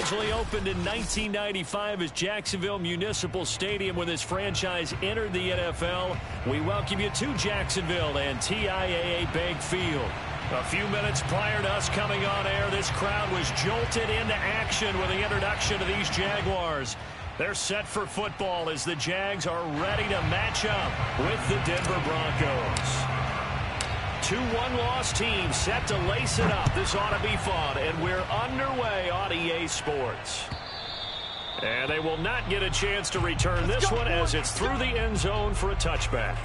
originally opened in 1995 as Jacksonville Municipal Stadium when this franchise entered the NFL. We welcome you to Jacksonville and TIAA Bank Field. A few minutes prior to us coming on air, this crowd was jolted into action with the introduction of these Jaguars. They're set for football as the Jags are ready to match up with the Denver Broncos. Two one-loss teams set to lace it up. This ought to be fun, and we're underway on EA Sports. And they will not get a chance to return this one as it's through the end zone for a touchback.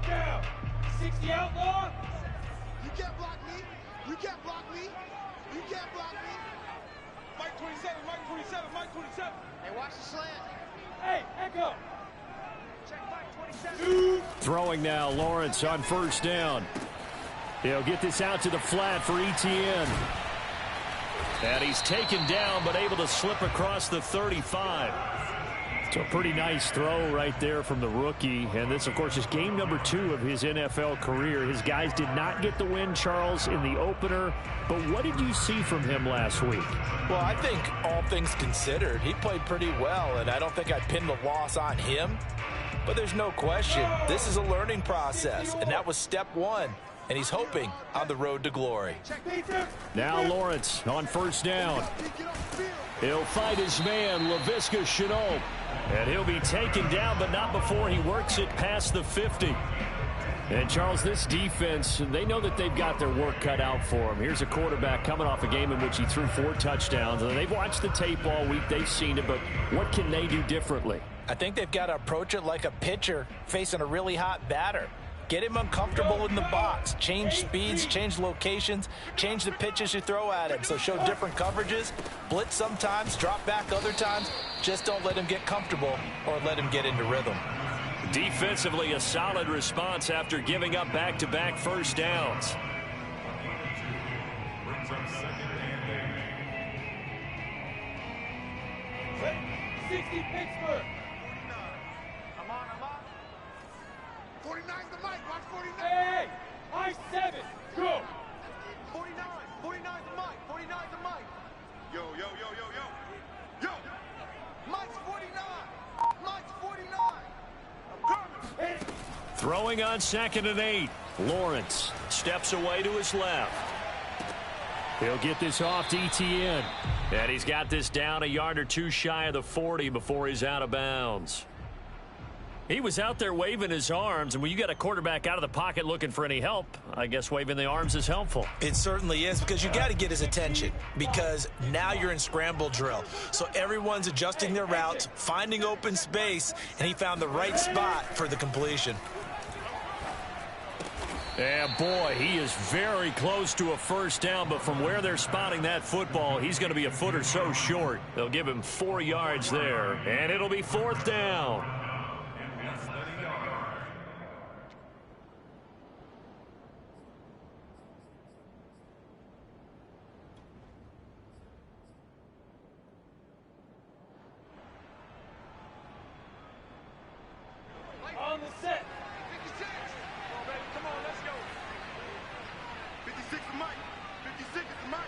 Down. 60 outlaw. You can't block me. You can't block me. You can't block me. Mike 27, Mike 27, Mike 27. Hey, watch the slant. Hey, echo. Check Mike 27. Throwing now, Lawrence on first down. He'll get this out to the flat for Etienne. And he's taken down, but able to slip across the 35. So a pretty nice throw right there from the rookie. And this, of course, is game number 2 of his NFL career. His guys did not get the win, Charles, in the opener. But what did you see from him last week? Well, I think all things considered, he played pretty well, and I don't think I'd pin the loss on him. But there's no question, this is a learning process, and that was step 1. And he's hoping on the road to glory. Now Lawrence on first down. He'll fight his man, Laviska Shenault. And he'll be taken down, but not before he works it past the 50. And, Charles, this defense, they know that they've got their work cut out for them. Here's a quarterback coming off a game in which he threw 4 touchdowns. And they've watched the tape all week. They've seen it, but what can they do differently? I think they've got to approach it like a pitcher facing a really hot batter. Get him uncomfortable in the box. Change speeds, change locations, change the pitches you throw at him. So show different coverages, blitz sometimes, drop back other times. Just don't let him get comfortable or let him get into rhythm. Defensively, a solid response after giving up back-to-back first downs. Pittsburgh. I'm on. 49's the mic. Watch 49. Hey, high 7. Go. 49. 49's the mic. 49's the mic. Yo. Mike's 49. Mike's 49. I'm coming. Throwing on 2nd and 8. Lawrence steps away to his left. He'll get this off to Etienne. And he's got this down a yard or 2 shy of the 40 before he's out of bounds. He was out there waving his arms, and when you got a quarterback out of the pocket looking for any help, I guess waving the arms is helpful. It certainly is, because you got to get his attention, because now you're in scramble drill. So everyone's adjusting their routes, finding open space, and he found the right spot for the completion. And boy, he is very close to a first down, but from where they're spotting that football, he's going to be a foot or so short. They'll give him 4 yards there, and it'll be 4th down. On the set. 56. Come on, let's go. 56 is Mike. 56 is Mike.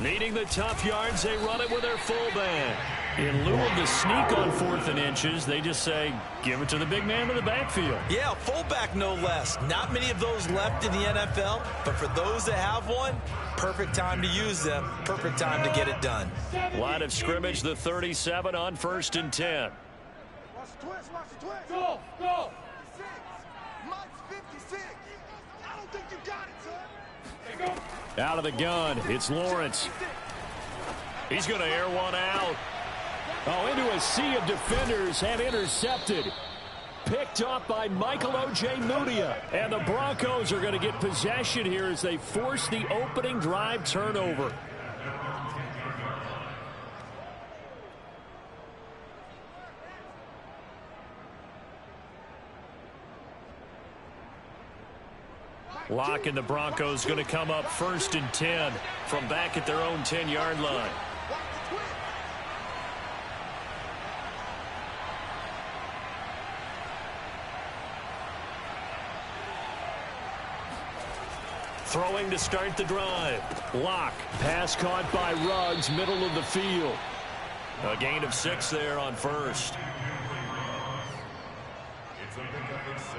Needing the tough yards, they run it with their fullback. In lieu of the sneak on 4th and inches, they just say, give it to the big man in the backfield. Yeah, fullback no less. Not many of those left in the NFL, but for those that have one, perfect time to use them, perfect time to get it done. Line of scrimmage, the 37 on 1st and 10. Watch the twist. Go. 56. Mike's 56. I don't think you got it, son. Out of the gun, it's Lawrence. He's going to air one out. Oh, into a sea of defenders and intercepted. Picked up by Michael Ojemudia. And the Broncos are going to get possession here as they force the opening drive turnover. Lock and the Broncos going to come up 1st and 10 from back at their own 10-yard line. Throwing to start the drive. Lock. Pass caught by Ruggs, middle of the field. A gain of 6 there on first. It's a pickup of 6.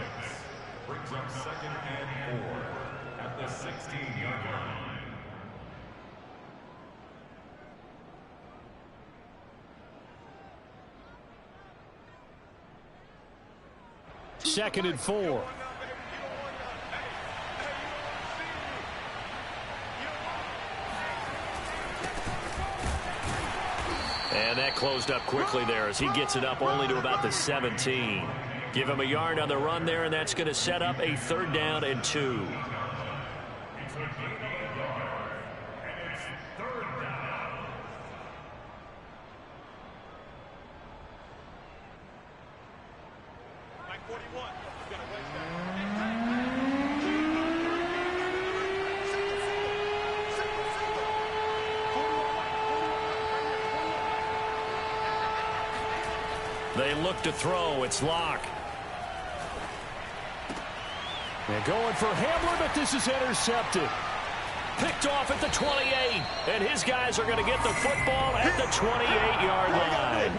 Brings up 2nd and 4 at the 16-yard line. Second and 4. And that closed up quickly there as he gets it up only to about the 17. Give him a yard on the run there, and that's going to set up a 3rd down and 2. They look to throw. It's Lock. They're going for Hamler, but this is intercepted. Picked off at the 28. And his guys are going to get the football at the 28-yard line.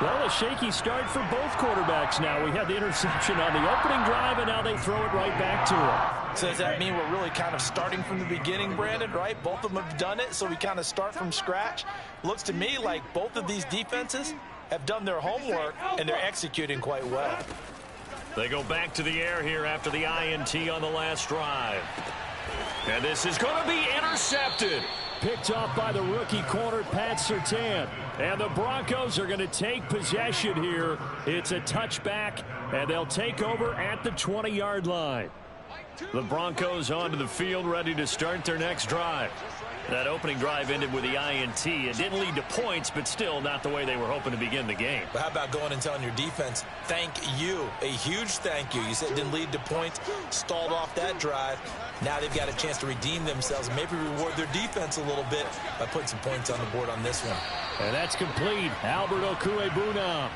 Well, a shaky start for both quarterbacks now. We had the interception on the opening drive, and now they throw it right back to him. So does that mean we're really kind of starting from the beginning, Brandon, right? Both of them have done it, so we kind of start from scratch. Looks to me like both of these defenses have done their homework, and they're executing quite well. They go back to the air here after the INT on the last drive. And this is going to be intercepted. Picked off by the rookie corner, Pat Surtain. And the Broncos are going to take possession here. It's a touchback, and they'll take over at the 20-yard line. The Broncos onto the field, ready to start their next drive. That opening drive ended with the INT. It didn't lead to points, but still not the way they were hoping to begin the game. But how about going and telling your defense, thank you, a huge thank you. You said it didn't lead to points, stalled off that drive. Now they've got a chance to redeem themselves and maybe reward their defense a little bit by putting some points on the board on this one. And that's complete. Albert Okwuegbunam.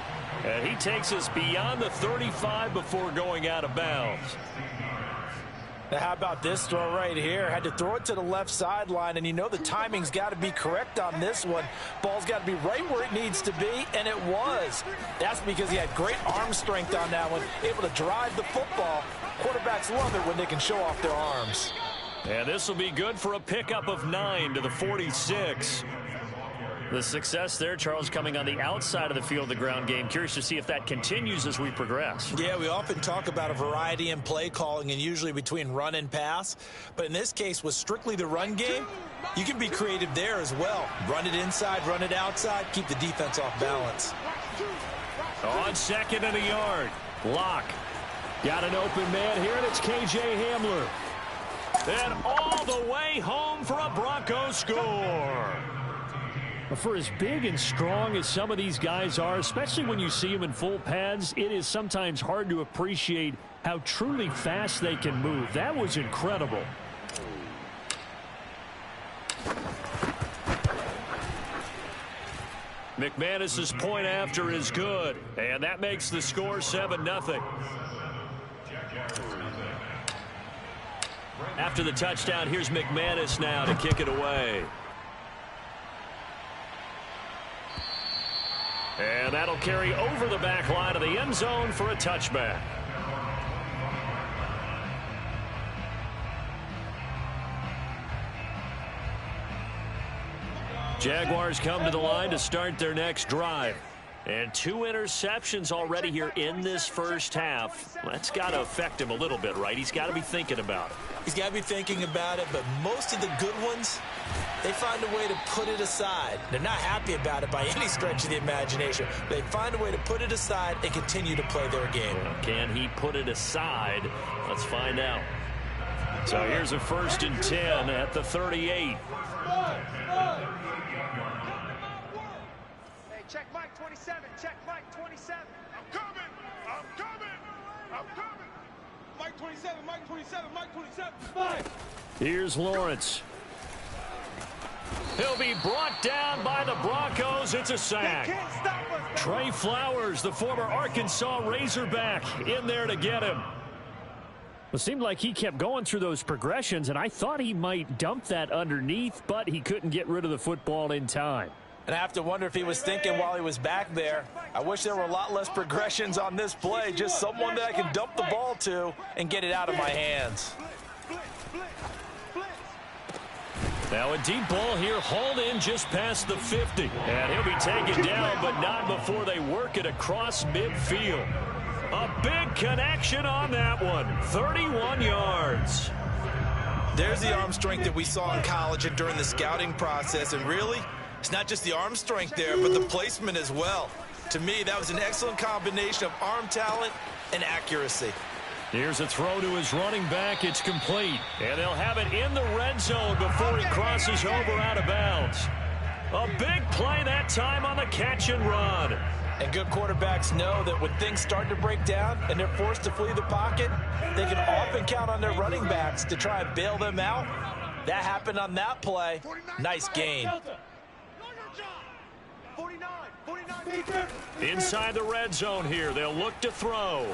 And he takes us beyond the 35 before going out of bounds. Now, how about this throw right here? Had to throw it to the left sideline, and you know the timing's got to be correct on this one. Ball's got to be right where it needs to be, and it was. That's because he had great arm strength on that one, able to drive the football. Quarterbacks love it when they can show off their arms. And this will be good for a pickup of 9 to the 46. The success there, Charles, coming on the outside of the field, the ground game. Curious to see if that continues as we progress. Yeah, we often talk about a variety in play calling and usually between run and pass. But in this case, with strictly the run game, you can be creative there as well. Run it inside, run it outside, keep the defense off balance. On 2nd and a yard. Lock. Got an open man here, and it's KJ Hamler. And all the way home for a Broncos score. For as big and strong as some of these guys are, especially when you see them in full pads, it is sometimes hard to appreciate how truly fast they can move. That was incredible. McManus's point after is good, and that makes the score 7-0. After the touchdown, here's McManus now to kick it away. And that'll carry over the back line of the end zone for a touchback. Jaguars come to the line to start their next drive. And 2 interceptions already here in this first half. That's got to affect him a little bit, right? He's got to be thinking about it. He's got to be thinking about it, but most of the good ones, they find a way to put it aside. They're not happy about it by any stretch of the imagination. They find a way to put it aside and continue to play their game. Can he put it aside? Let's find out. So here's a 1st and 10 at the 38. Check Mike 27. Check Mike 27. I'm coming. I'm coming. I'm coming. Mike 27. Mike 27. Mike 27. Mike. Here's Lawrence. He'll be brought down by the Broncos. It's a sack. They can't stop us. Trey Flowers, the former Arkansas Razorback, in there to get him. It seemed like he kept going through those progressions, and I thought he might dump that underneath, but he couldn't get rid of the football in time. And I have to wonder if he was thinking while he was back there, I wish there were a lot less progressions on this play, just someone that I can dump the ball to and get it out of my hands. Now a deep ball here, hauled in just past the 50. And he'll be taken down, but not before they work it across midfield. A big connection on that one, 31 yards. There's the arm strength that we saw in college and during the scouting process, and really, it's not just the arm strength there, but the placement as well. To me, that was an excellent combination of arm talent and accuracy. Here's a throw to his running back. It's complete. And they'll have it in the red zone before he crosses over out of bounds. A big play that time on the catch and run. And good quarterbacks know that when things start to break down and they're forced to flee the pocket, they can often count on their running backs to try and bail them out. That happened on that play. Nice gain. Inside the red zone here, they'll look to throw.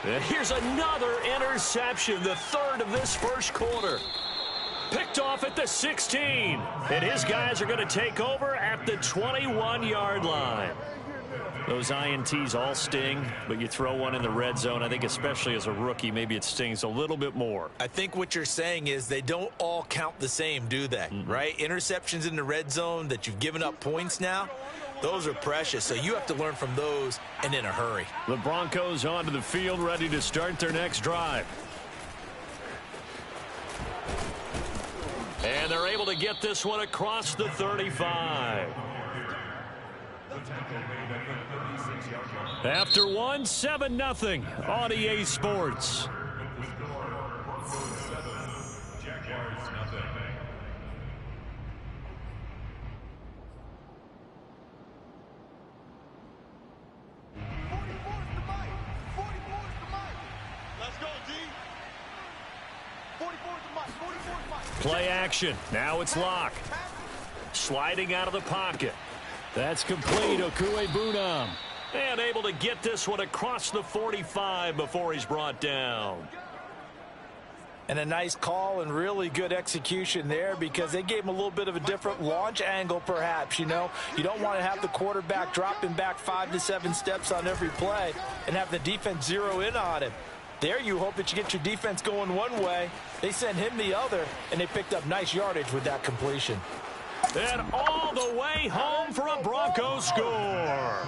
And here's another interception, the third of this first quarter. Picked off at the 16. And his guys are going to take over at the 21-yard line. Those INTs all sting, but you throw one in the red zone, I think especially as a rookie, maybe it stings a little bit more. I think what you're saying is they don't all count the same, do they? Right? Interceptions in the red zone that you've given up points now, those are precious, so you have to learn from those and in a hurry. The Broncos onto the field, ready to start their next drive. And they're able to get this one across the 35. After one, 7-0 on EA Sports. Play action. Now it's Locke. Sliding out of the pocket. That's complete. Okuebunam. And able to get this one across the 45 before he's brought down. And a nice call and really good execution there because they gave him a little bit of a different launch angle perhaps, you know. You don't want to have the quarterback dropping back 5 to 7 steps on every play and have the defense zero in on him. There you hope that you get your defense going one way. They send him the other, and they picked up nice yardage with that completion. And all the way home for a Broncos score.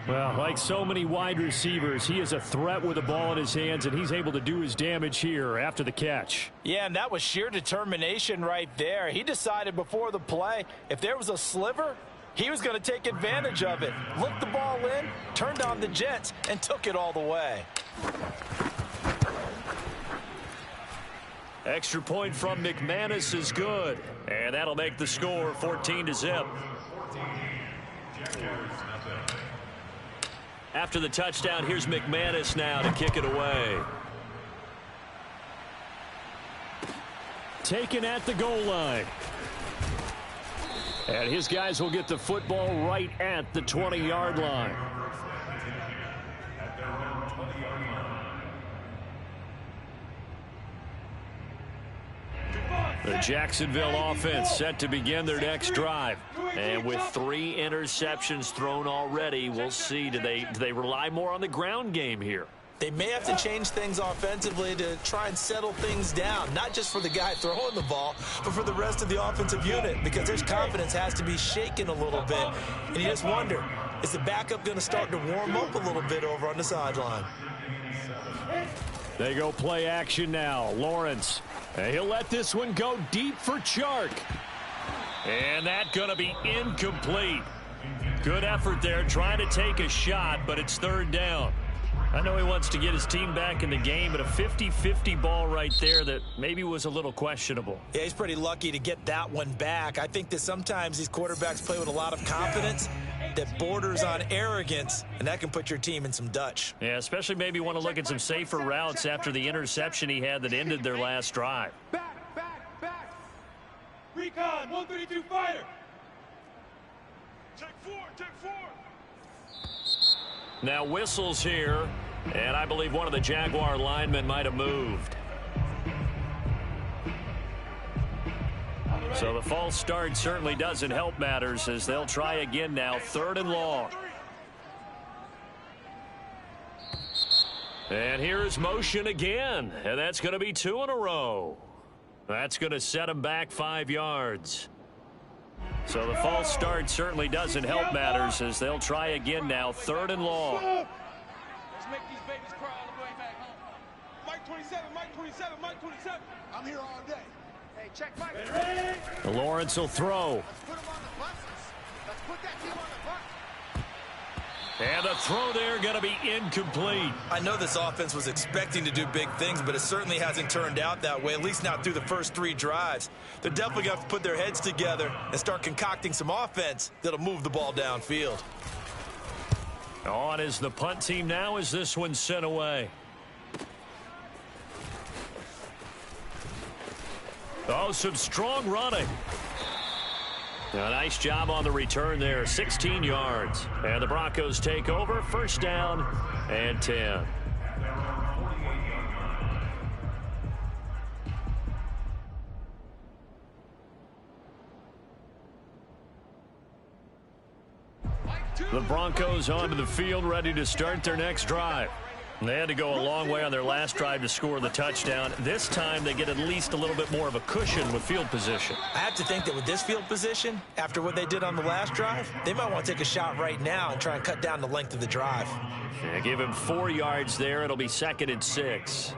Well, like so many wide receivers, he is a threat with the ball in his hands, and he's able to do his damage here after the catch. Yeah, and that was sheer determination right there. He decided before the play, if there was a sliver, he was going to take advantage of it. Looked the ball in, turned on the jets, and took it all the way. Extra point from McManus is good. And that'll make the score 14-0. After the touchdown, here's McManus now to kick it away. Taken at the goal line. And his guys will get the football right at the 20-yard line. The Jacksonville offense set to begin their next drive. And with 3 interceptions thrown already, we'll see. Do they rely more on the ground game here? They may have to change things offensively to try and settle things down, not just for the guy throwing the ball, but for the rest of the offensive unit, because their confidence has to be shaken a little bit. And you just wonder, is the backup going to start to warm up a little bit over on the sideline? They go play action now. Lawrence. And he'll let this one go deep for Chark. And that's going to be incomplete. Good effort there trying to take a shot, but it's third down. I know he wants to get his team back in the game, but a 50-50 ball right there that maybe was a little questionable. Yeah, he's pretty lucky to get that one back. I think that sometimes these quarterbacks play with a lot of confidence that borders on arrogance, and that can put your team in some Dutch. Yeah, especially maybe want to look at some safer routes after the interception he had that ended their last drive. Back. Recon, 132 fighter. Take four. Now whistles here And I believe one of the Jaguar linemen might have moved. So the false start certainly doesn't help matters as they'll try again now, 3rd and long. And here's motion again, and that's going to be 2 in a row. That's going to set him back 5 yards. So the false start certainly doesn't help matters as they'll try again now, 3rd and long. Let's make these babies cry all the way back home. Mike 27, Mike 27, Mike 27. I'm here all day. Hey, check Mike. Lawrence will throw. Let's put him on the buses. Let's put that team on the bus. And the throw there going to be incomplete. I know this offense was expecting to do big things, but it certainly hasn't turned out that way, at least not through the first 3 drives. They're definitely going to have to put their heads together and start concocting some offense that'll move the ball downfield. On is the punt team now as this one's sent away. Oh, some strong running. A nice job on the return there, 16 yards. And the Broncos take over, 1st down and 10. The Broncos onto the field, ready to start their next drive. They had to go a long way on their last drive to score the touchdown. This time they get at least a little bit more of a cushion with field position. I have to think that with this field position, after what they did on the last drive, they might want to take a shot right now and try and cut down the length of the drive. Yeah, give him 4 yards there. It'll be 2nd and 6.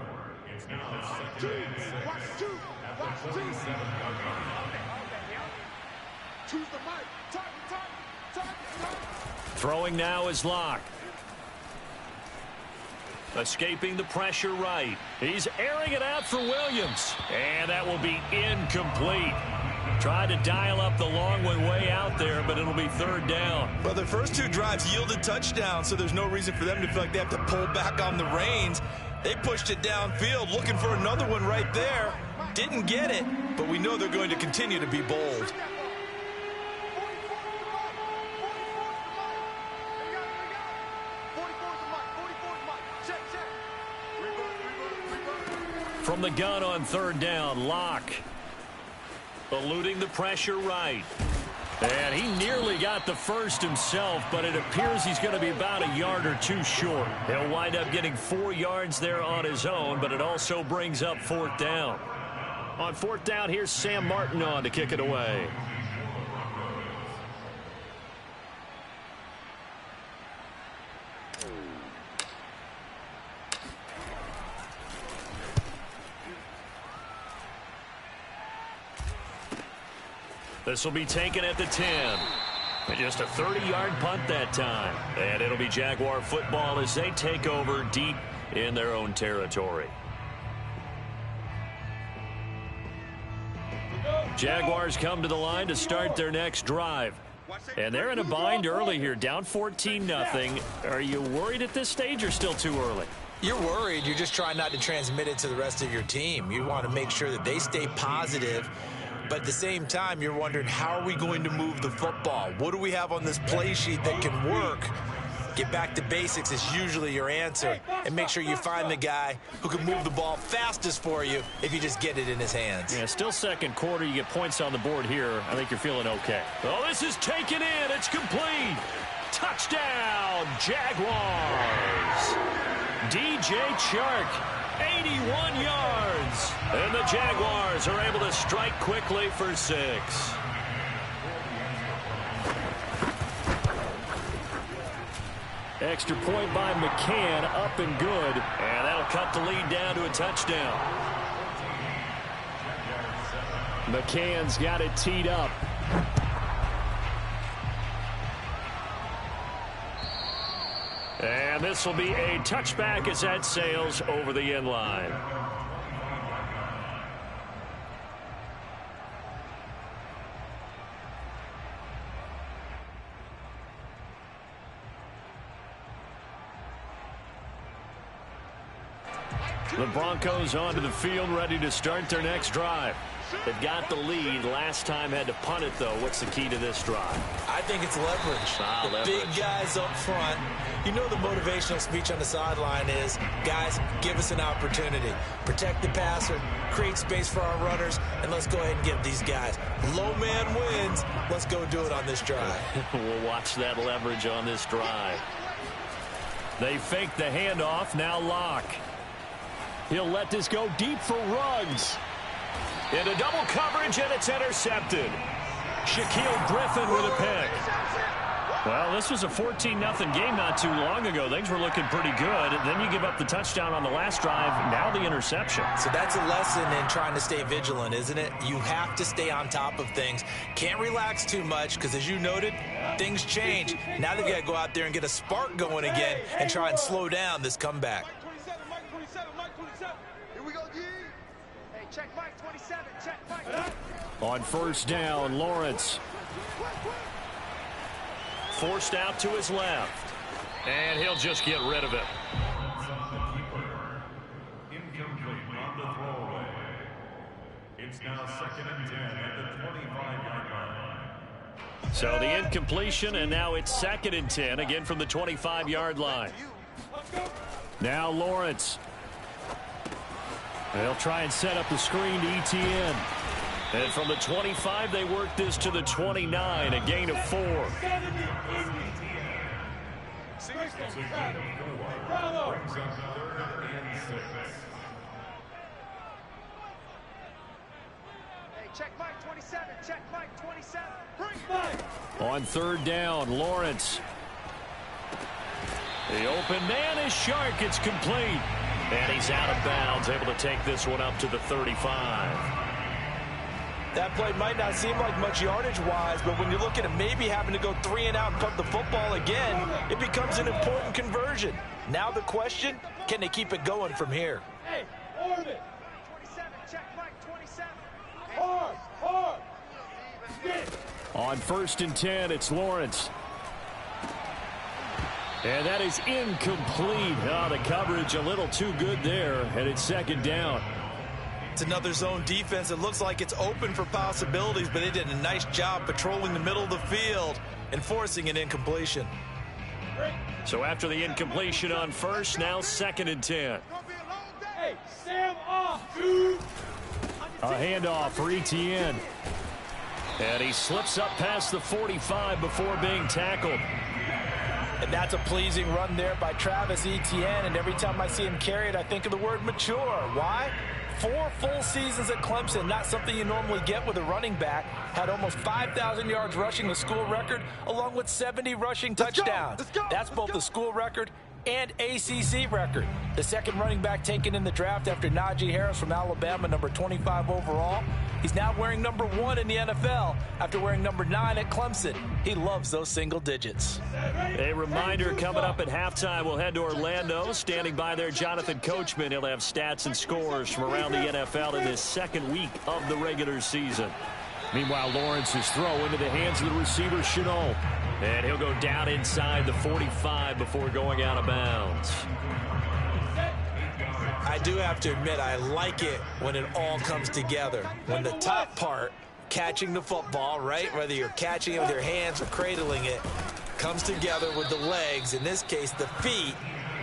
Throwing now is Locke. Escaping the pressure right. He's airing it out for Williams. And that will be incomplete. Tried to dial up the long one way out there, but it'll be 3rd down. Well, their first 2 drives yielded touchdowns, so there's no reason for them to feel like they have to pull back on the reins. They pushed it downfield, looking for another one right there. Didn't get it, but we know they're going to continue to be bold. From the gun on 3rd down, Locke. Eluding the pressure right. And he nearly got the first himself, but it appears he's going to be about a yard or 2 short. He'll wind up getting 4 yards there on his own, but it also brings up 4th down. On 4th down, here's Sam Martin on to kick it away. This will be taken at the 10. And just a 30-yard punt that time. And it'll be Jaguar football as they take over deep in their own territory. Jaguars come to the line to start their next drive. And they're in a bind early here, down 14-0. Are you worried at this stage or still too early? You're worried. You're just trying not to transmit it to the rest of your team. You want to make sure that they stay positive. But at the same time, you're wondering, how are we going to move the football? What do we have on this play sheet that can work? Get back to basics is usually your answer. And make sure you find the guy who can move the ball fastest for you if you just get it in his hands. Yeah, still 2nd quarter. You get points on the board here. I think you're feeling okay. Oh, this is taken in. It's complete. Touchdown, Jaguars. DJ Chark. 81 yards. And the Jaguars are able to strike quickly for 6. Extra point by McCann, up and good. And that'll cut the lead down to a touchdown. McCann's got it teed up. And this will be a touchback as that sails over the end line. The Broncos onto the field, ready to start their next drive. They've got the lead. Last time had to punt it, though. What's the key to this drive? I think it's leverage. The big guys up front. You know the motivational speech on the sideline is, guys, give us an opportunity. Protect the passer, create space for our runners, and let's go ahead and give these guys. Low man wins. Let's go do it on this drive. We'll watch that leverage on this drive. They fake the handoff. Now Locke. He'll let this go deep for Ruggs. Into double coverage, and it's intercepted. Shaquille Griffin with a pick. Well, this was a 14-0 game not too long ago. Things were looking pretty good. Then you give up the touchdown on the last drive. Now the interception. So that's a lesson in trying to stay vigilant, isn't it? You have to stay on top of things. Can't relax too much because, as you noted, things change. Now they've got to go out there and get a spark going again and try and slow down this comeback. Here we go, G. Hey, check Mike 27. Check Mike. On first down, Lawrence. Forced out to his left. And he'll just get rid of it. Incomplete on the throwaway. It's now 2nd and 10 at the 25-yard line. So the incompletion, and now it's 2nd and 10, again from the 25-yard line. Now Lawrence. They'll try and set up the screen to Etienne. And from the 25, they work this to the 29, a gain of 4. Check Mike 27. Check Mike 27. Bring Mike. On third down, Lawrence. The open man is Shark. It's complete. And he's out of bounds, able to take this one up to the 35. That play might not seem like much yardage-wise, but when you look at it maybe having to go 3 and out and punt the football again, it becomes an important conversion. Now the question, can they keep it going from here? Hey, orbit. 27, check Mike 27. Hard. On first and 10, it's Lawrence. And that is incomplete. Oh, the coverage a little too good there, and it's 2nd down. It's another zone defense. It looks like it's open for possibilities, but they did a nice job patrolling the middle of the field and forcing an incompletion. So after the incompletion on first, now 2nd and 10. Hey, Sam off, dude. A handoff for Etienne. And he slips up past the 45 before being tackled. And that's a pleasing run there by Travis Etienne, and every time I see him carry it, I think of the word mature. Why? 4 full seasons at Clemson, not something you normally get with a running back. Had almost 5,000 yards rushing, the school record, along with 70 rushing touchdowns. That's both the school record and ACC record. The second running back taken in the draft after Najee Harris from Alabama, number 25 overall. He's now wearing number 1 in the NFL after wearing number 9 at Clemson. He loves those single digits. A reminder, coming up at halftime, we'll head to Orlando. Standing by there, Jonathan Coachman. He'll have stats and scores from around the NFL in this second week of the regular season. Meanwhile, Lawrence's throw into the hands of the receiver, Chenault. And he'll go down inside the 45 before going out of bounds. I do have to admit, I like it when it all comes together. When the top part, catching the football, right, whether you're catching it with your hands or cradling it, comes together with the legs, in this case the feet,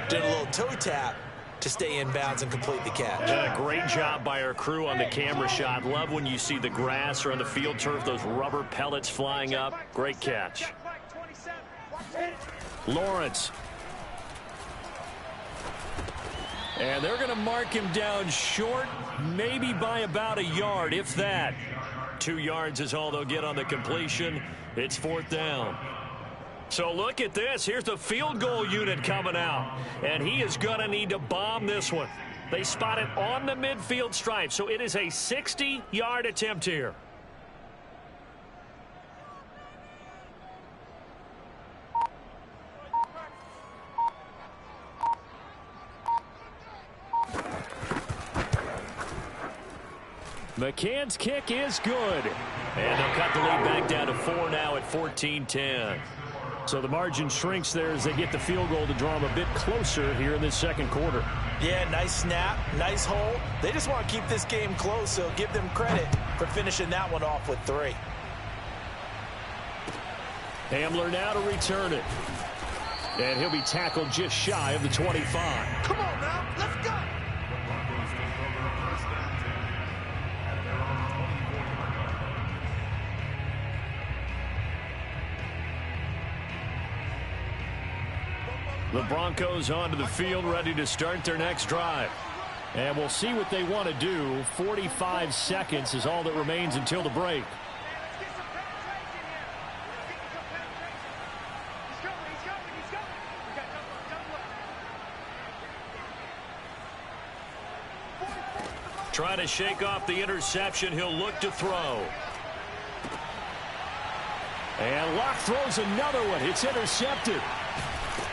doing a little toe tap to stay in bounds and complete the catch. A great job by our crew on the camera shot. Love when you see the grass or on the field turf, those rubber pellets flying up. Great catch. Lawrence. And they're going to mark him down short, maybe by about a yard, if that. 2 yards is all they'll get on the completion. It's 4th down. So look at this. Here's the field goal unit coming out. And he is going to need to bomb this one. They spot it on the midfield stripe. So it is a 60-yard attempt here. McCann's kick is good. And they'll cut the lead back down to 4 now at 14-10. So the margin shrinks there as they get the field goal to draw them a bit closer here in this second quarter. Yeah, nice snap, nice hole. They just want to keep this game close, so give them credit for finishing that one off with 3. Hamler now to return it. And he'll be tackled just shy of the 25. Come on now, let's go. The Broncos onto the field, ready to start their next drive. And we'll see what they want to do. 45 seconds is all that remains until the break. Trying to shake off the interception. He'll look to throw. And Locke throws another one. It's intercepted.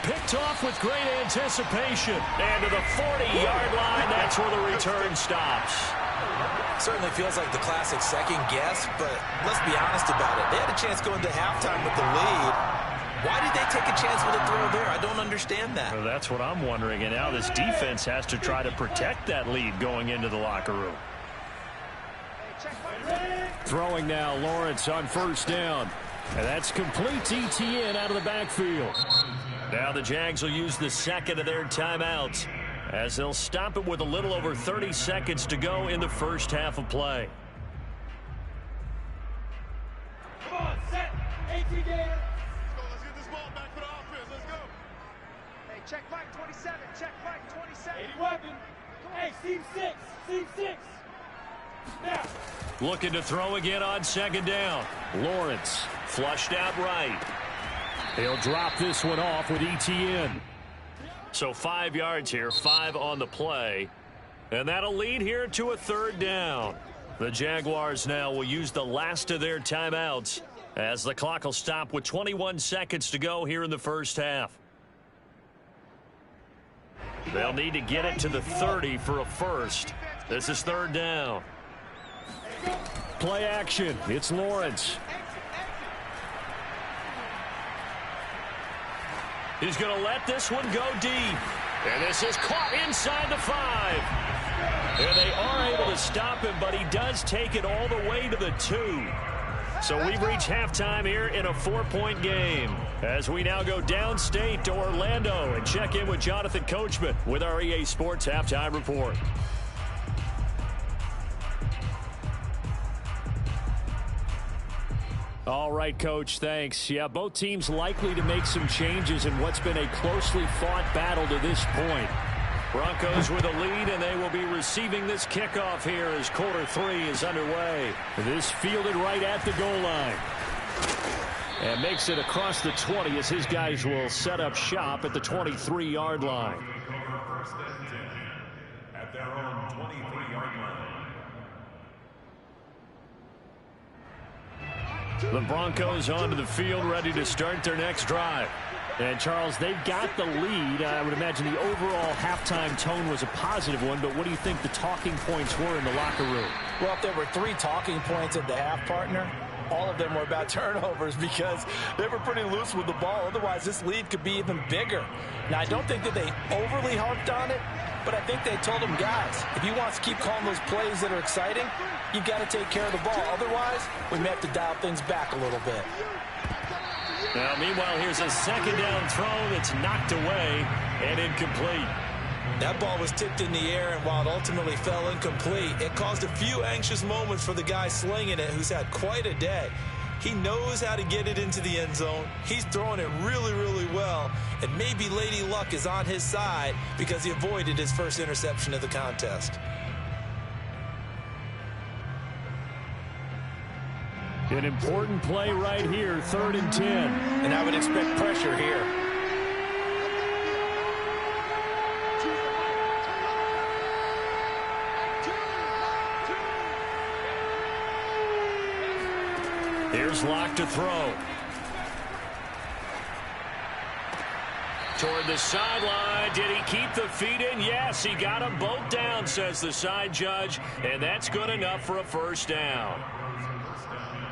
Picked off with great anticipation. And to the 40-yard line, that's where the return stops. Certainly feels like the classic second guess, but let's be honest about it. They had a chance going to halftime with the lead. Why did they take a chance with a throw there? I don't understand that. Well, that's what I'm wondering. And now this defense has to try to protect that lead going into the locker room. Throwing now, Lawrence on first down. And that's complete to ETN out of the backfield. Now the Jags will use the second of their timeouts as they'll stop it with a little over 30 seconds to go in the first half of play. Come on, set. 18 gainer. Let's get this ball back for the offense. Let's go. Hey, check Mike 27. Check Mike 27. 80 weapon. Hey, seam 6. Seam 6. Now. Looking to throw again on second down. Lawrence flushed out right. He'll drop this one off with ETN. So 5 yards here, 5 on the play. And that'll lead here to a third down. The Jaguars now will use the last of their timeouts as the clock will stop with 21 seconds to go here in the first half. They'll need to get it to the 30 for a first. This is third down. Play action. It's Lawrence. He's going to let this one go deep. And this is caught inside the 5. And they are able to stop him, but he does take it all the way to the 2. So we've reached halftime here in a 4-point game. As we now go downstate to Orlando and check in with Jonathan Coachman with our EA Sports Halftime Report. All right, Coach, thanks. Yeah, both teams likely to make some changes in what's been a closely fought battle to this point. Broncos with a lead, and they will be receiving this kickoff here as quarter 3 is underway. This fielded right at the goal line. And makes it across the 20 as his guys will set up shop at the 23-yard line. At their own 23-yard line. The Broncos onto the field, ready to start their next drive. And, Charles, they've got the lead. I would imagine the overall halftime tone was a positive one, but what do you think the talking points were in the locker room? Well, if there were 3 talking points at the half, partner, all of them were about turnovers because they were pretty loose with the ball. Otherwise, this lead could be even bigger. Now, I don't think that they overly harped on it, but I think they told them, guys, if you want to keep calling those plays that are exciting, you've got to take care of the ball. Otherwise, we may have to dial things back a little bit. Now, meanwhile, here's a second down throw that's knocked away and incomplete. That ball was tipped in the air, and while it ultimately fell incomplete, it caused a few anxious moments for the guy slinging it, who's had quite a day. He knows how to get it into the end zone. He's throwing it really, really well, and maybe Lady Luck is on his side because he avoided his first interception of the contest. An important play right here, 3rd and 10. And I would expect pressure here. Here's Locke to throw. Toward the sideline. Did he keep the feet in? Yes, he got them both down, says the side judge. And that's good enough for a first down.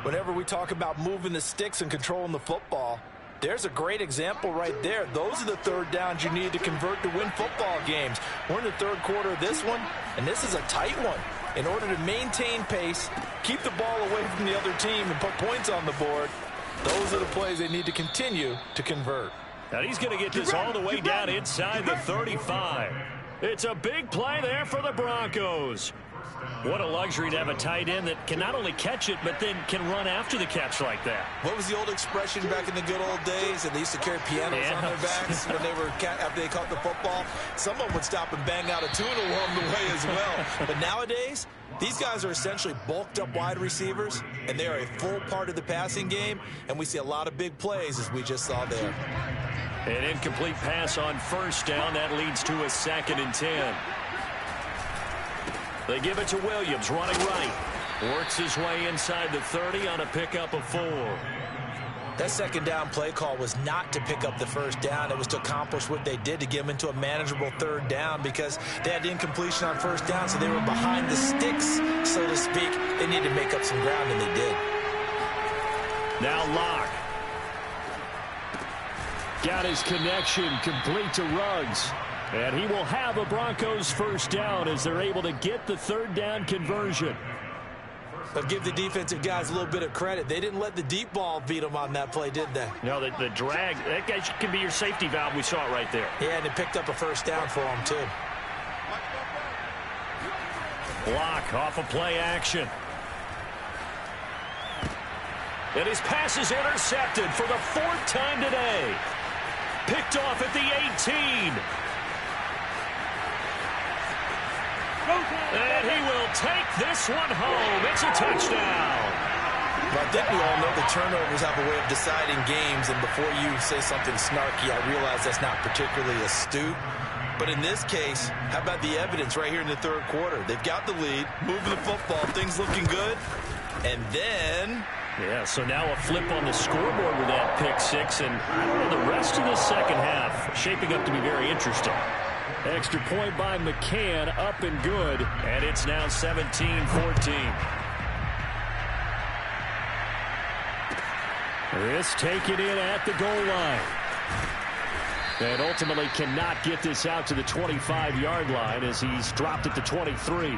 Whenever we talk about moving the sticks and controlling the football, There's a great example right there. Those are the third downs you need to convert to win football games. We're in the third quarter of this one, and this is a tight one. In order to maintain pace, keep the ball away from the other team, and put points on the board, those are the plays they need to continue to convert. And he's going to get this all the way down inside the 35. It's a big play there for the Broncos. What a luxury to have a tight end that can not only catch it, but then can run after the catch like that. What was the old expression back in the good old days? And they used to carry pianos on their backs when they were after they caught the football. Someone would stop and bang out a tune along the way as well. But nowadays, these guys are essentially bulked up wide receivers, and they are a full part of the passing game. And we see a lot of big plays, as we just saw there. An incomplete pass on first down. That leads to a 2nd and 10. They give it to Williams, running right. Works his way inside the 30 on a pickup of 4. That second down play call was not to pick up the first down. It was to accomplish what they did, to get them into a manageable third down, because they had incompletion on first down, so they were behind the sticks, so to speak. They needed to make up some ground, and they did. Now Locke. Got his connection complete to Ruggs. And he will have a Broncos first down as they're able to get the third down conversion. But give the defensive guys a little bit of credit. They didn't let the deep ball beat them on that play, did they? No, the drag, that guy can be your safety valve. We saw it right there. Yeah, and they picked up a first down for him, too. Block off of play action. And his pass is intercepted for the 4th time today. Picked off at the 18. And he will take this one home. It's a touchdown. But I think we all know the turnovers have a way of deciding games, and before you say something snarky, I realize that's not particularly astute. But in this case, how about the evidence right here in the third quarter? They've got the lead, moving the football, things looking good, and then... Yeah, so now a flip on the scoreboard with that pick 6, and I don't know, the rest of the second half shaping up to be very interesting. Extra point by McCann, up and good, and it's now 17-14. This taken in at the goal line. And ultimately cannot get this out to the 25-yard line as he's dropped at the 23.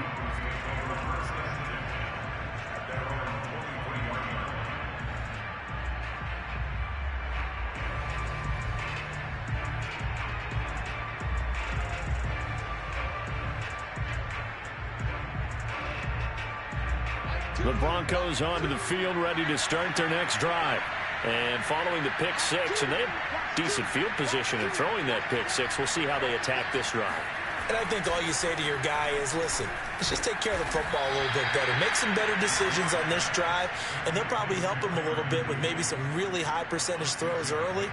The Broncos onto the field, ready to start their next drive. And following the pick 6, and they have decent field position in throwing that pick 6. We'll see how they attack this drive. And I think all you say to your guy is, listen, let's just take care of the football a little bit better. Make some better decisions on this drive, and they'll probably help him a little bit with maybe some really high percentage throws early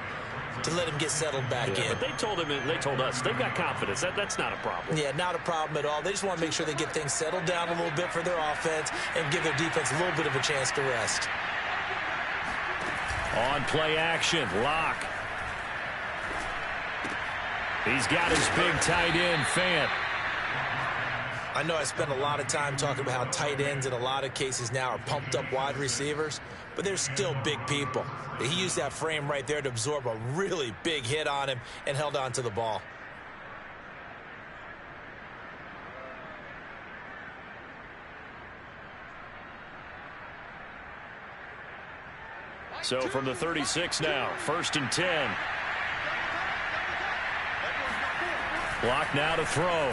to let him get settled back in. But they told him, and they told us, they've got confidence. That's not a problem. Yeah, not a problem at all. They just want to make sure they get things settled down a little bit for their offense and give their defense a little bit of a chance to rest. On play action, Locke. He's got his big tight end, Fant. I know I spend a lot of time talking about how tight ends in a lot of cases now are pumped up wide receivers, but they're still big people. He used that frame right there to absorb a really big hit on him and held on to the ball. So from the 36 now, 1st and 10. Block now to throw.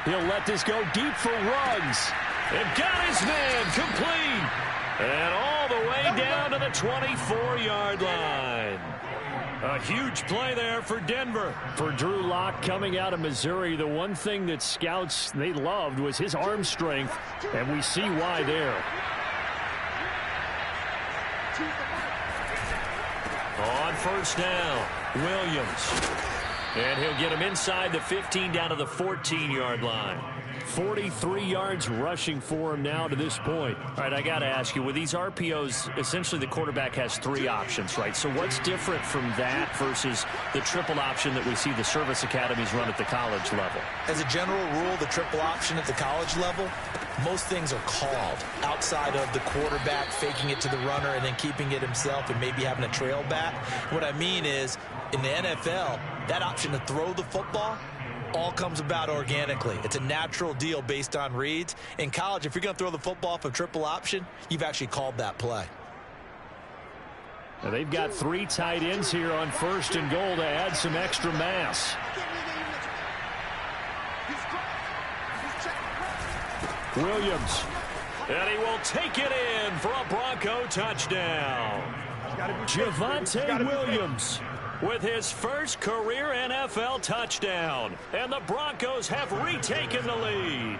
He'll let this go deep for Ruggs. And got his man complete. And all the way down to the 24-yard line. A huge play there for Denver. For Drew Lock coming out of Missouri, the one thing that scouts they loved was his arm strength, and we see why there. On first down, Williams. And he'll get him inside the 15 down to the 14-yard line. 43 yards rushing for him now to this point. All right, I got to ask you, with these RPOs, essentially the quarterback has 3 options, right? So what's different from that versus the triple option that we see the service academies run at the college level? As a general rule, the triple option at the college level, most things are called outside of the quarterback faking it to the runner and then keeping it himself and maybe having a trail back. What I mean is, in the NFL, that option to throw the football all comes about organically. It's a natural deal based on reads. In college, if you're going to throw the football for triple option, you've actually called that play. Now they've got 3 tight ends here on 1st and goal to add some extra mass. Williams. And he will take it in for a Bronco touchdown. Javonte Williams with his first career NFL touchdown. And the Broncos have retaken the lead.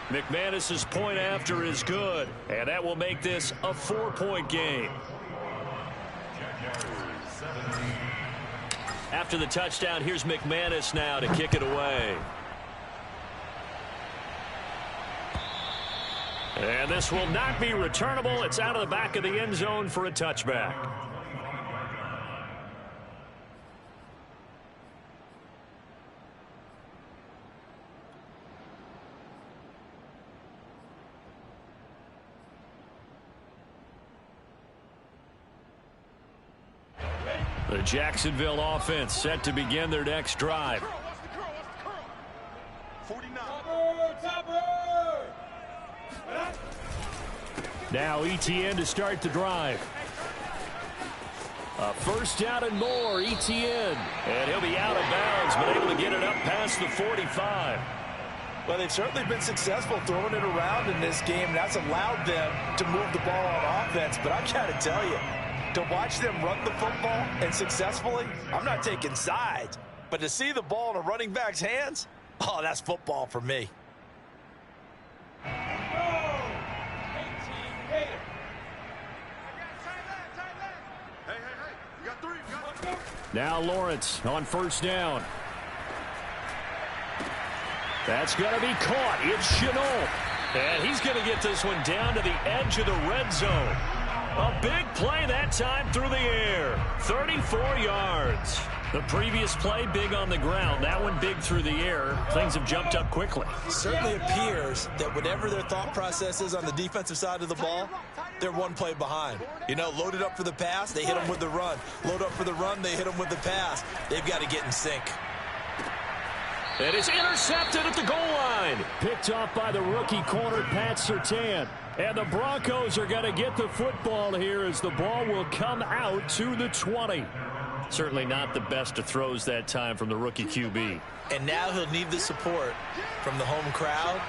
McManus's point after is good. And that will make this a 4-point game. After the touchdown, here's McManus now to kick it away. And this will not be returnable. It's out of the back of the end zone for a touchback. The Jacksonville offense set to begin their next drive. 49. Now ETN to start the drive. A first down and more, ETN. And he'll be out of bounds, but able to get it up past the 45. Well, they've certainly been successful throwing it around in this game. That's allowed them to move the ball on offense. But I've got to tell you, to watch them run the football and successfully, I'm not taking sides. But to see the ball in a running back's hands, oh, that's football for me. Now Lawrence on first down. That's going to be caught. It's Chenault. And he's going to get this one down to the edge of the red zone. A big play that time through the air. 34 yards. The previous play big on the ground. That one big through the air. Things have jumped up quickly. Certainly appears that whatever their thought process is on the defensive side of the ball, they're one play behind. You know, loaded up for the pass, they hit them with the run. Load up for the run, they hit them with the pass. They've got to get in sync. It is intercepted at the goal line. Picked off by the rookie corner, Pat Surtain. And the Broncos are going to get the football here as the ball will come out to the 20. Certainly not the best of throws that time from the rookie QB. And now he'll need the support from the home crowd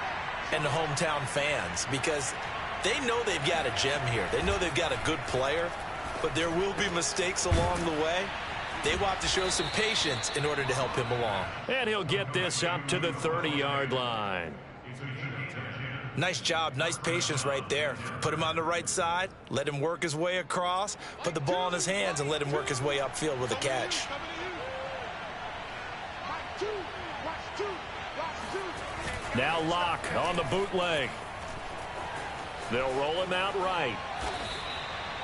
and the hometown fans because they know they've got a gem here. They know they've got a good player, but there will be mistakes along the way. They will have to show some patience in order to help him along. And he'll get this up to the 30-yard line. Nice job, nice patience right there. Put him on the right side, let him work his way across, put the ball in his hands, and let him work his way upfield with a catch. Now Locke on the bootleg. They'll roll him out right.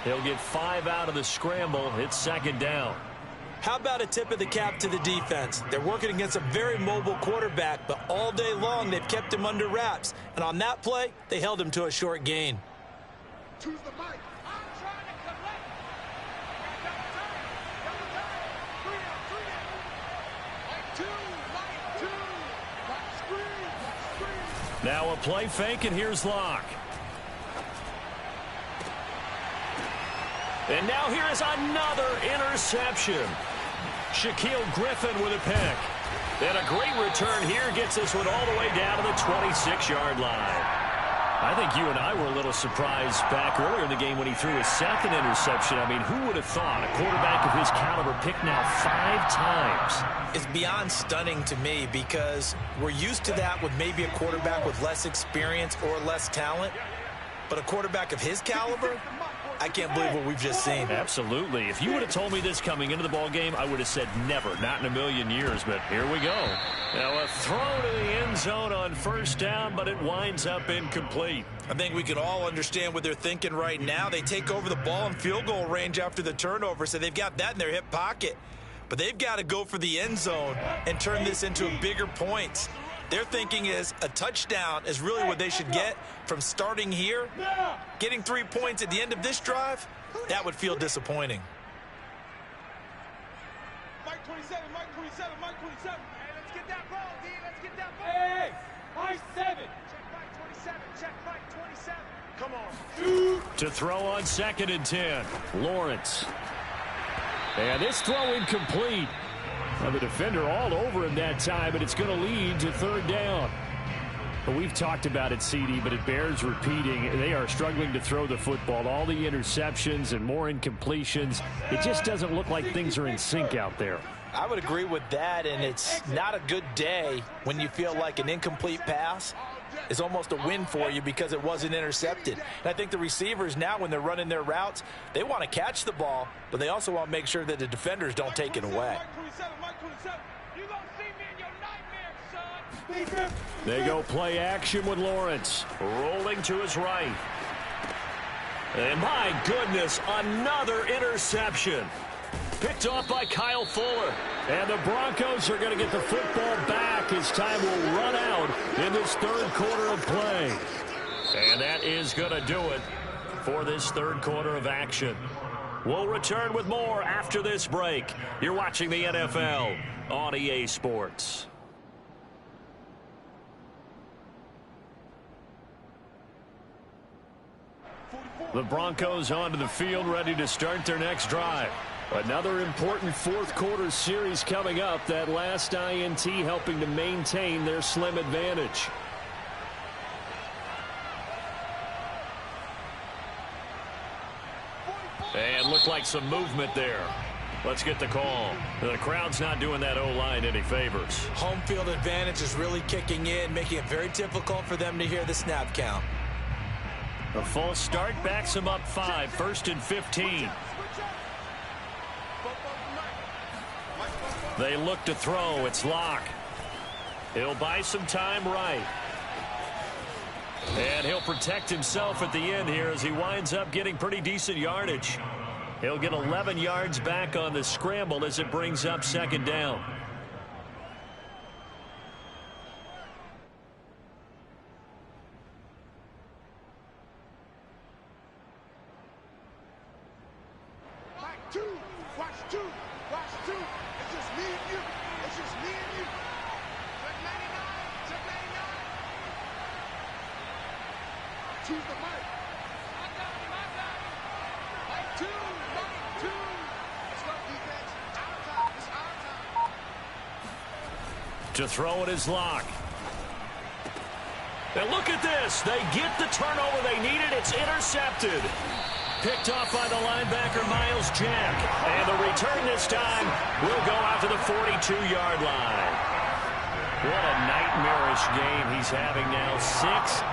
He'll get 5 out of the scramble. It's second down. How about a tip of the cap to the defense? They're working against a very mobile quarterback, but all day long they've kept him under wraps. And on that play, they held him to a short gain. Choose the mic. I'm trying to collect. Now a play fake, and here's Locke. And now here is another interception. Shaquille Griffin with a pick. And a great return here gets this one all the way down to the 26-yard line. I think you and I were a little surprised back earlier in the game when he threw his second interception. I mean, who would have thought a quarterback of his caliber picked now 5 times? It's beyond stunning to me because we're used to that with maybe a quarterback with less experience or less talent. But a quarterback of his caliber, I can't believe what we've just seen. Absolutely. If you would have told me this coming into the ball game, I would have said never, not in a million years. But here we go. Now a throw to the end zone on first down, but it winds up incomplete. I think we can all understand what they're thinking right now. They take over the ball in field goal range after the turnover, so they've got that in their hip pocket. But they've got to go for the end zone and turn this into a bigger point. Their thinking is a touchdown is really what they should get from starting here. Getting 3 points at the end of this drive, that would feel disappointing. Mike 27, Mike 27, Mike 27. Hey, let's get that ball, D. Let's get that ball. Hey, Mike 7. Check Mike 27. Check Mike 27. Come on. To throw on 2nd and 10. Lawrence. And this throw incomplete. The defender all over him that time, but it's going to lead to 3rd down. But we've talked about it, CD, but it bears repeating. They are struggling to throw the football. All the interceptions and more incompletions. It just doesn't look like things are in sync out there. I would agree with that, and it's not a good day when you feel like an incomplete pass is almost a win for you because it wasn't intercepted. And I think the receivers now, when they're running their routes, they want to catch the ball, but they also want to make sure that the defenders don't take it away. They go play action with Lawrence. Rolling to his right. And my goodness, another interception. Picked off by Kyle Fuller. And the Broncos are going to get the football back as time will run out in this 3rd quarter of play. And that is going to do it for this 3rd quarter of action. We'll return with more after this break. You're watching the NFL on EA Sports. The Broncos onto the field, ready to start their next drive. Another important 4th quarter series coming up. That last INT helping to maintain their slim advantage. And looked like some movement there. Let's get the call. The crowd's not doing that O-line any favors. Home field advantage is really kicking in, making it very difficult for them to hear the snap count. A false start backs them up 5, 1st and 15. They look to throw. It's Locke. He'll buy some time right. And he'll protect himself at the end here as he winds up getting pretty decent yardage. He'll get 11 yards back on the scramble as it brings up 2nd down. To throw it is Locke. And look at this. They get the turnover they needed. It's intercepted. Picked off by the linebacker, Miles Jack. And the return this time will go out to the 42-yard line. What a nightmarish game he's having now. 6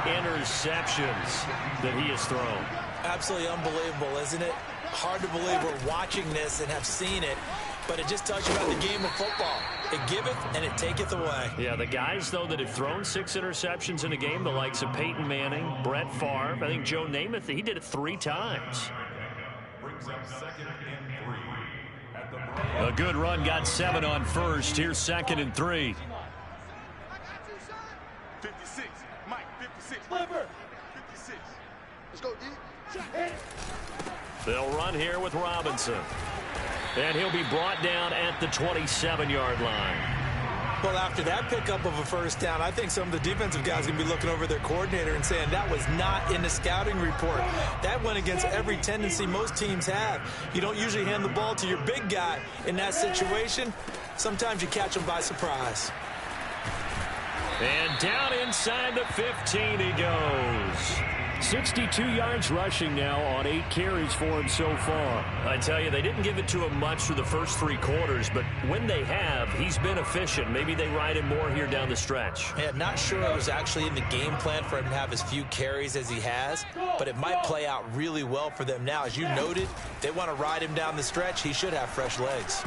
interceptions that he has thrown. Absolutely unbelievable, isn't it? Hard to believe we're watching this and have seen it, but it just tells you about the game of football. It giveth and it taketh away. Yeah, the guys, though, that have thrown 6 interceptions in a game, the likes of Peyton Manning, Brett Favre, I think Joe Namath, he did it 3 times. A good run, got 7 on first. Here's 2nd and 3. 56, Mike, 56. Flipper. 56. Let's go, D. They'll run here with Robinson. And he'll be brought down at the 27-yard line. Well, after that pickup of a 1st down, I think some of the defensive guys are going to be looking over their coordinator and saying that was not in the scouting report. That went against every tendency most teams have. You don't usually hand the ball to your big guy in that situation. Sometimes you catch them by surprise. And down inside the 15 he goes. 62 yards rushing now on 8 carries for him so far. I tell you, they didn't give it to him much through the first 3 quarters, but when they have, he's been efficient. Maybe they ride him more here down the stretch. Yeah, not sure it was actually in the game plan for him to have as few carries as he has, but it might play out really well for them now. As you noted, they want to ride him down the stretch. He should have fresh legs.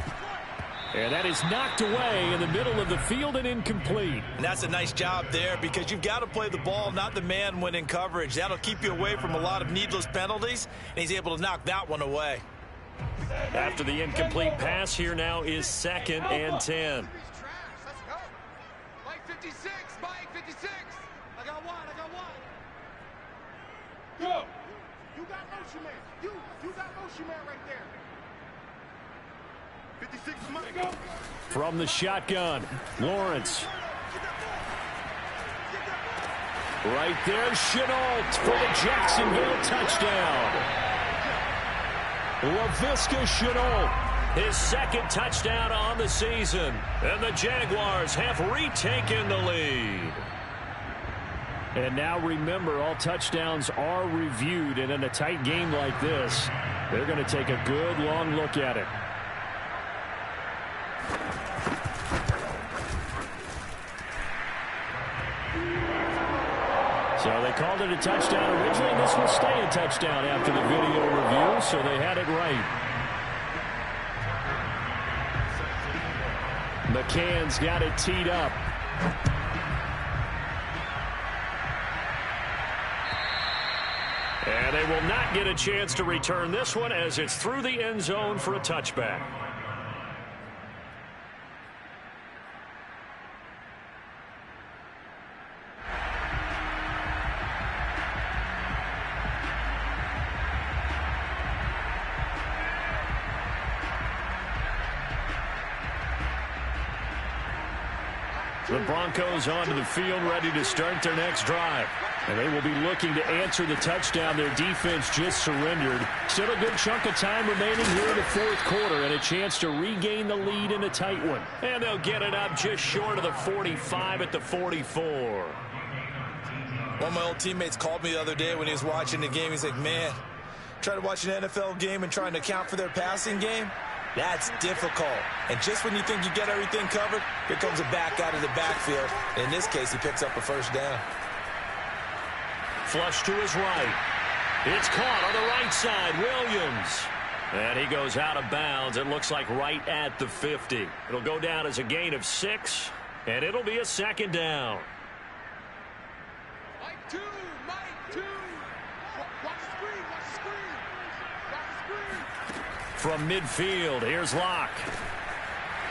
And that is knocked away in the middle of the field and incomplete. And that's a nice job there because you've got to play the ball, not the man when in coverage. That'll keep you away from a lot of needless penalties, and he's able to knock that one away. After the incomplete pass, here now is 2nd and 10. Mike 56, Mike 56. I got one. Go. You got motion man. You got motion man right there. 56 is Mike. Go. From the shotgun, Lawrence. Right there, Chenault for the Jacksonville touchdown. Laviska Chenault, his 2nd touchdown on the season. And the Jaguars have retaken the lead. And now remember, all touchdowns are reviewed. And in a tight game like this, they're going to take a good long look at it. So they called it a touchdown originally. This will stay a touchdown after the video review, so they had it right. McCann's got it teed up. And they will not get a chance to return this one as it's through the end zone for a touchback. The Broncos onto the field, ready to start their next drive. And they will be looking to answer the touchdown their defense just surrendered. Still a good chunk of time remaining here in the 4th quarter and a chance to regain the lead in a tight one. And they'll get it up just short of the 45 at the 44. One of my old teammates called me the other day when he was watching the game. He's like, man, trying to watch an NFL game and trying to account for their passing game? That's difficult. And just when you think you get everything covered, here comes a back out of the backfield. In this case, he picks up a first down. Flush to his right. It's caught on the right side. Williams. And he goes out of bounds. It looks like right at the 50. It'll go down as a gain of 6, and it'll be a 2nd down. Mike 2. Watch the screen. From midfield, here's Locke.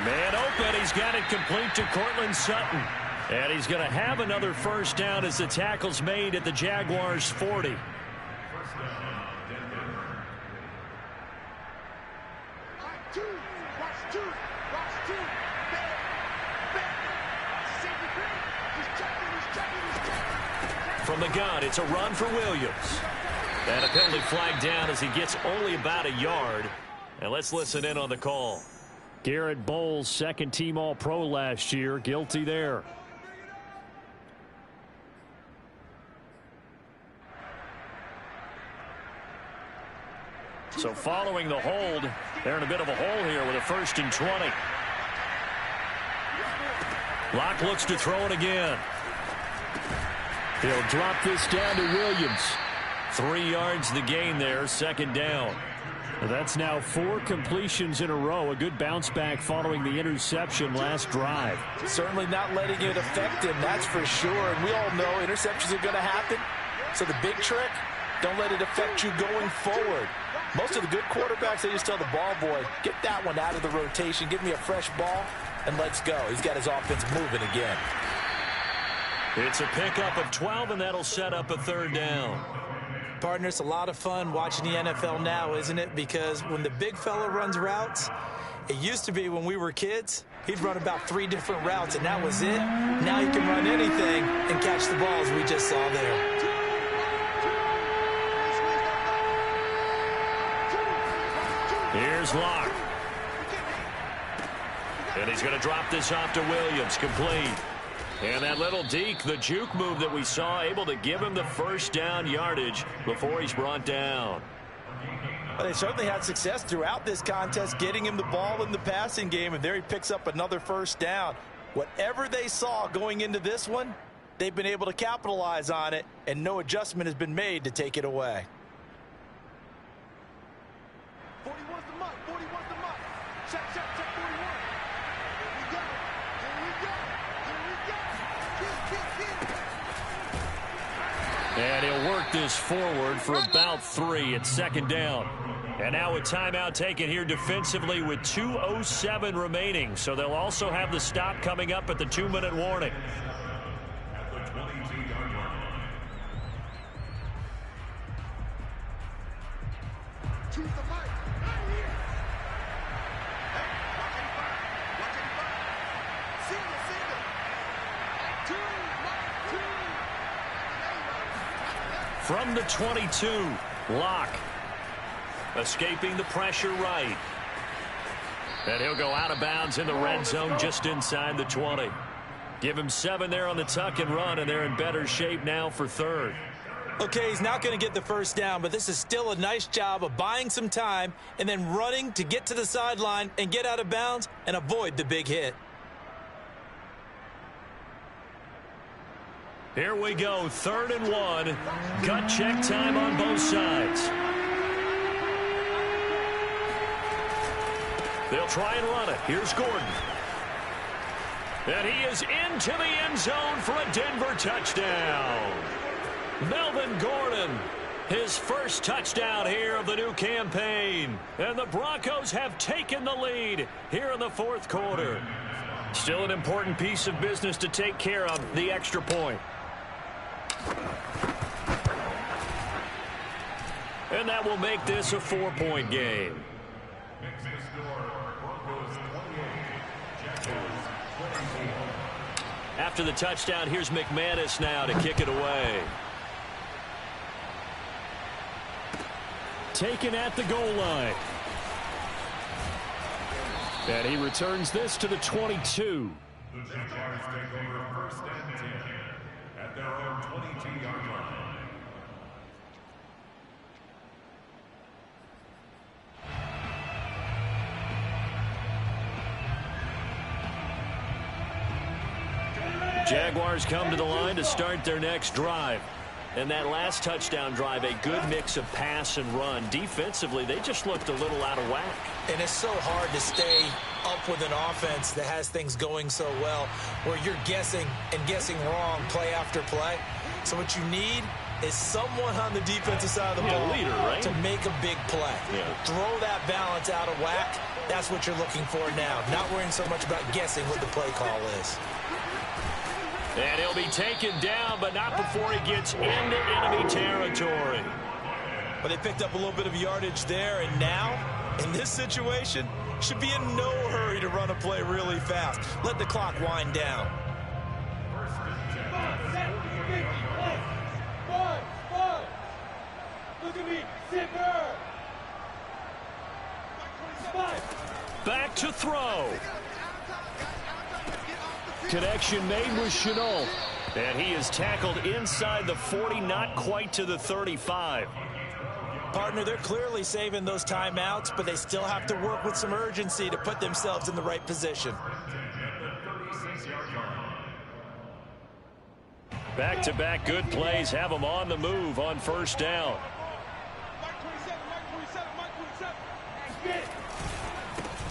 Man open, he's got it complete to Cortland Sutton. And he's going to have another first down as the tackle's made at the Jaguars' 40. Mike 2. Watch 2. From the gun, it's a run for Williams. And a penalty flag down as he gets only about a yard. And let's listen in on the call. Garrett Bowles, 2nd team All-Pro last year, guilty there. So following the hold, they're in a bit of a hole here with a 1st and 20. Locke looks to throw it again. He'll drop this down to Williams. 3 yards the gain there, 2nd down. That's now 4 completions in a row. A good bounce back following the interception last drive. Certainly not letting it affect him, that's for sure. And we all know interceptions are going to happen. So the big trick, don't let it affect you going forward. Most of the good quarterbacks, they just tell the ball boy, get that one out of the rotation, give me a fresh ball, and let's go. He's got his offense moving again. It's a pickup of 12, and that'll set up a 3rd down. Partner, it's a lot of fun watching the NFL now, isn't it? Because when the big fella runs routes, it used to be when we were kids, he'd run about 3 different routes, and that was it. Now he can run anything and catch the balls we just saw there. Here's Locke. And he's going to drop this off to Williams, complete. And that little deke, the juke move that we saw, able to give him the first down yardage before he's brought down. Well, they certainly had success throughout this contest getting him the ball in the passing game, and there he picks up another first down. Whatever they saw going into this one, they've been able to capitalize on it, and no adjustment has been made to take it away. 41's the mark. 41's the mark. Check, 41. Here we go. And he'll work this forward for about 3 at second down. And now a timeout taken here defensively with 2:07 remaining. So they'll also have the stop coming up at the 2-minute warning. At the 22-yard line. Choose the mic. Right here. Hey, watch any fire. Watch any fire. Single. Mark 2. From the 22, Locke. Escaping the pressure right. And he'll go out of bounds in the red zone just inside the 20. Give him 7 there on the tuck and run, and they're in better shape now for third. Okay, he's not going to get the first down, but this is still a nice job of buying some time and then running to get to the sideline and get out of bounds and avoid the big hit. Here we go, 3rd and 1. Gut check time on both sides. They'll try and run it. Here's Gordon. And he is into the end zone for a Denver touchdown. Melvin Gordon, his first touchdown here of the new campaign. And the Broncos have taken the lead here in the 4th quarter. Still an important piece of business to take care of, the extra point. And that will make this a 4-point game. After the touchdown, here's McManus now to kick it away. Taken at the goal line. And he returns this to the 22. The Jaguars take over 1st and 10 at their own 22-yard line. Jaguars come to the line to start their next drive. And that last touchdown drive, a good mix of pass and run. Defensively, they just looked a little out of whack. And it's so hard to stay up with an offense that has things going so well, where you're guessing and guessing wrong play after play. So what you need is someone on the defensive side of the ball leader, right? to make a big play. Yeah. Throw that balance out of whack. That's what you're looking for now. Not worrying so much about guessing what the play call is. And he'll be taken down, but not before he gets into enemy territory. But they picked up a little bit of yardage there, and now, in this situation, should be in no hurry to run a play really fast. Let the clock wind down. Look at me, Zipper. Back to throw. Connection made with Chenault. And he is tackled inside the 40, not quite to the 35. Partner, they're clearly saving those timeouts, but they still have to work with some urgency to put themselves in the right position. Back-to-back good plays have them on the move on 1st down.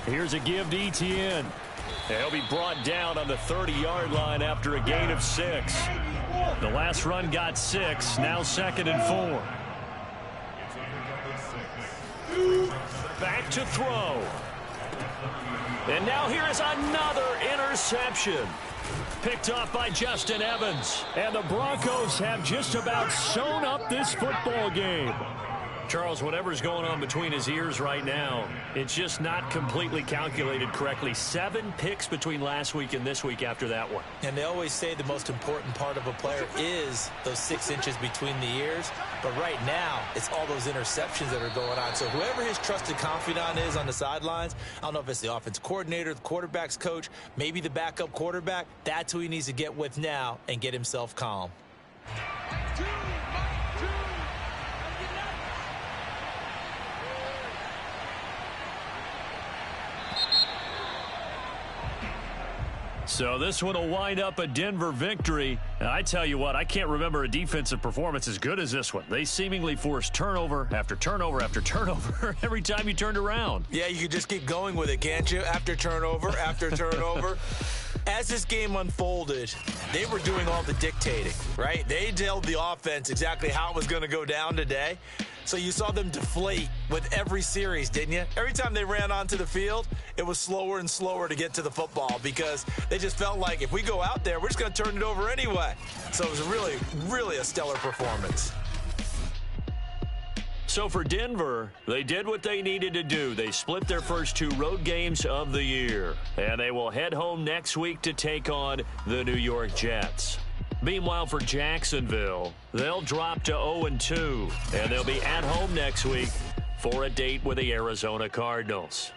Here's a give to Etienne. He'll be brought down on the 30-yard line after a gain of 6. The last run got 6, now 2nd and 4. Back to throw. And now here is another interception. Picked off by Justin Evans. And the Broncos have just about sewn up this football game. Charles, whatever's going on between his ears right now, it's just not completely calculated correctly. 7 picks between last week and this week after that one. And they always say the most important part of a player is those 6 inches between the ears. But right now, it's all those interceptions that are going on. So whoever his trusted confidant is on the sidelines, I don't know if it's the offense coordinator, the quarterback's coach, maybe the backup quarterback, that's who he needs to get with now and get himself calm. So this one will wind up a Denver victory. And I tell you what, I can't remember a defensive performance as good as this one. They seemingly forced turnover after turnover after turnover every time you turned around. Yeah, you could just keep going with it, can't you? After turnover, after turnover. As this game unfolded, they were doing all the dictating, right? They told the offense exactly how it was going to go down today. So you saw them deflate with every series, didn't you? Every time they ran onto the field, it was slower and slower to get to the football because they just felt like if we go out there, we're just going to turn it over anyway. So it was really, really a stellar performance. So for Denver, they did what they needed to do. They split their first 2 road games of the year, and they will head home next week to take on the New York Jets. Meanwhile, for Jacksonville, they'll drop to 0-2, and they'll be at home next week for a date with the Arizona Cardinals.